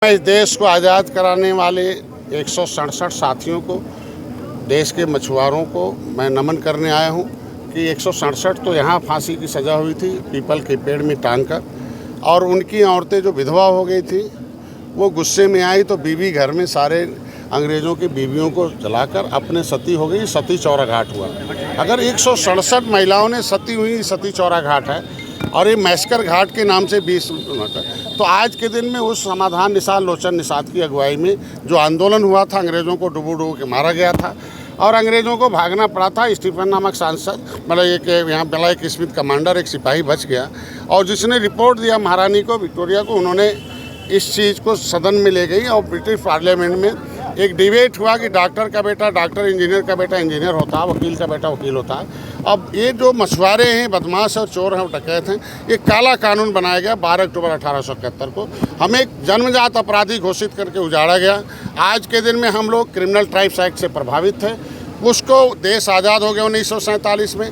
मैं इस देश को आज़ाद कराने वाले 167 साथियों को, देश के मछुआरों को मैं नमन करने आया हूं कि 167 तो यहाँ फांसी की सज़ा हुई थी पीपल के पेड़ में टांग कर, और उनकी औरतें जो विधवा हो गई थी वो गुस्से में आई तो बीवी घर में सारे अंग्रेज़ों की बीवियों को जलाकर अपने सती हो गई। सती चौरा घाट हुआ। अगर 167 महिलाओं ने सती हुई, सती चौरा घाट है, और ये मैस्कर घाट के नाम से 20 तो आज के दिन में उस समाधान निसार लोचन निषाद की अगुवाई में जो आंदोलन हुआ था, अंग्रेज़ों को डुबो के मारा गया था और अंग्रेज़ों को भागना पड़ा था। स्टीफन नामक सांसद, मतलब एक यहाँ बेला एक स्मिथ कमांडर, एक सिपाही बच गया, और जिसने रिपोर्ट दिया महारानी को, विक्टोरिया को, उन्होंने इस चीज़ को सदन में ले गई और ब्रिटिश पार्लियामेंट में एक डिबेट हुआ कि डॉक्टर का बेटा डॉक्टर, इंजीनियर का बेटा इंजीनियर होता है, वकील का बेटा वकील होता है। अब ये जो मछुआरे हैं, बदमाश और चोर हैं और डकैत हैं, ये काला कानून बनाया गया 12 अक्टूबर 1871 को। हमें जन्मजात अपराधी घोषित करके उजाड़ा गया। आज के दिन में हम लोग क्रिमिनल ट्राइब्स एक्ट से प्रभावित थे। उसको देश आज़ाद हो गया 1947 में।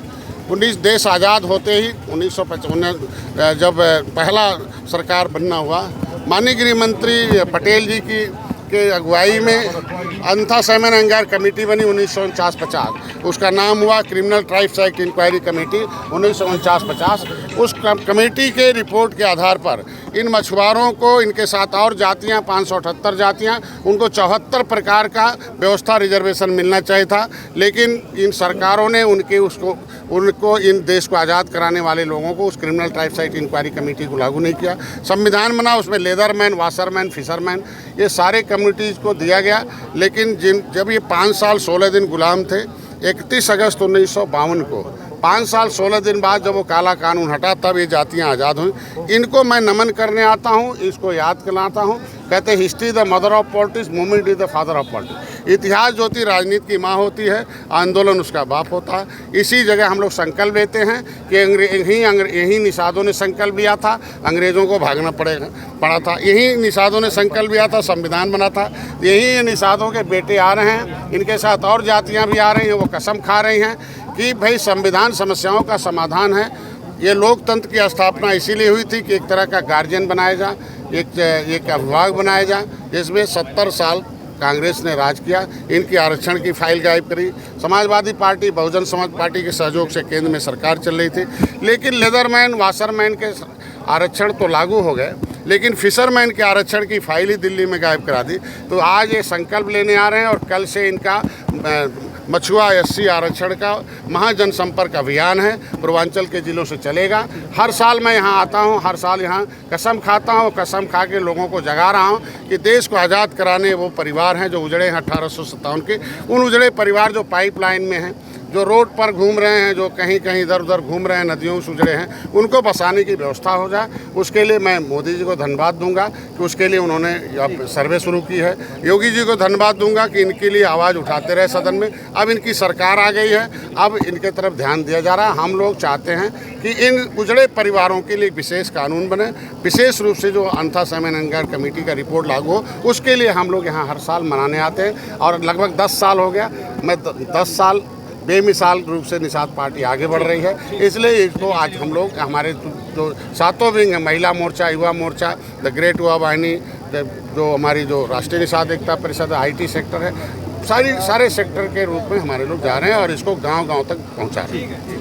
देश आज़ाद होते ही 1955 जब पहला सरकार बनना हुआ, माननीय गृह मंत्री पटेल जी के अगुवाई में अंथा सेमन एंगार कमेटी बनी 1949-50। उसका नाम हुआ criminal tribes act inquiry committee 1949-50। उस कमेटी के रिपोर्ट के आधार पर इन मछुआरों को, इनके साथ और जातियां 578 जातियां, उनको 74 प्रकार का व्यवस्था रिजर्वेशन मिलना चाहिए था, लेकिन इन सरकारों ने उनको इन देश को आज़ाद कराने वाले लोगों को उस criminal tribes act inquiry committee को लागू नहीं किया। संविधान बना, उसमें लेदरमैन, वाशरमैन, फिशरमैन, ये सारे कम्युनिटीज़ को दिया गया। लेकिन जब ये 5 साल 16 दिन गुलाम थे, 31 अगस्त 1952 को, 5 साल 16 दिन बाद जब वो काला कानून हटा, तब ये जातियां आज़ाद हुई। इनको मैं नमन करने आता हूं, इसको याद कराता हूं। कहते हैं history the mother of politics, movement is the father of politics. इतिहास जो होती राजनीति की माँ होती है, आंदोलन उसका बाप होता है। इसी जगह हम लोग संकल्प लेते हैं कि यही निषादों ने संकल्प लिया था, अंग्रेज़ों को भागना पड़ा था। यही निषादों ने संकल्प लिया था, संविधान बना था। यही निषादों के बेटे आ रहे हैं, इनके साथ और जातियाँ भी आ रही हैं, वो कसम खा रही हैं कि भाई संविधान समस्याओं का समाधान है। ये लोकतंत्र की स्थापना इसीलिए हुई थी कि एक तरह का गार्जियन बनाया जाए, एक अभिभावक बनाया जाए, जिसमें 70 साल कांग्रेस ने राज किया। इनकी आरक्षण की फाइल गायब करी। समाजवादी पार्टी, बहुजन समाज पार्टी के सहयोग से केंद्र में सरकार चल रही थी, लेकिन लेदरमैन, वाशरमैन के आरक्षण तो लागू हो गए, लेकिन फिशरमैन के आरक्षण की फाइल ही दिल्ली में गायब करा दी। तो आज ये संकल्प लेने आ रहे हैं और कल से इनका मछुआ एससी आरक्षण का महाजनसंपर्क अभियान है, पूर्वांचल के ज़िलों से चलेगा। हर साल मैं यहाँ आता हूँ, हर साल यहाँ कसम खाता हूँ, कसम खा के लोगों को जगा रहा हूँ कि देश को आज़ाद कराने वो परिवार हैं जो उजड़े हैं 1857 के। उन उजड़े परिवार जो पाइपलाइन में हैं, जो रोड पर घूम रहे हैं, जो कहीं कहीं इधर उधर घूम रहे हैं, नदियों से उजड़े हैं, उनको बसाने की व्यवस्था हो जाए। उसके लिए मैं मोदी जी को धन्यवाद दूंगा कि उसके लिए उन्होंने सर्वे शुरू की है। योगी जी को धन्यवाद दूंगा कि इनके लिए आवाज़ उठाते रहे सदन में। अब इनकी सरकार आ गई है, अब इनके तरफ ध्यान दिया जा रहा है। हम लोग चाहते हैं कि इन उजड़े परिवारों के लिए विशेष कानून बने, विशेष रूप से जो अंथा सेमन एंगार कमेटी का रिपोर्ट लागू हो, उसके लिए हम लोग यहाँ हर साल मनाने आते हैं। और लगभग 10 साल हो गया, मैं 10 साल बेमिसाल रूप से निषाद पार्टी आगे बढ़ रही है। इसलिए इसको आज हम लोग, हमारे जो सातों विंग है, महिला मोर्चा, युवा मोर्चा, द ग्रेट युवा वाहिनी, जो हमारी जो राष्ट्रीय निषाद एकता परिषद, IT सेक्टर है, सारे सेक्टर के रूप में हमारे लोग जा रहे हैं और इसको गांव-गांव तक पहुंचा रहे हैं।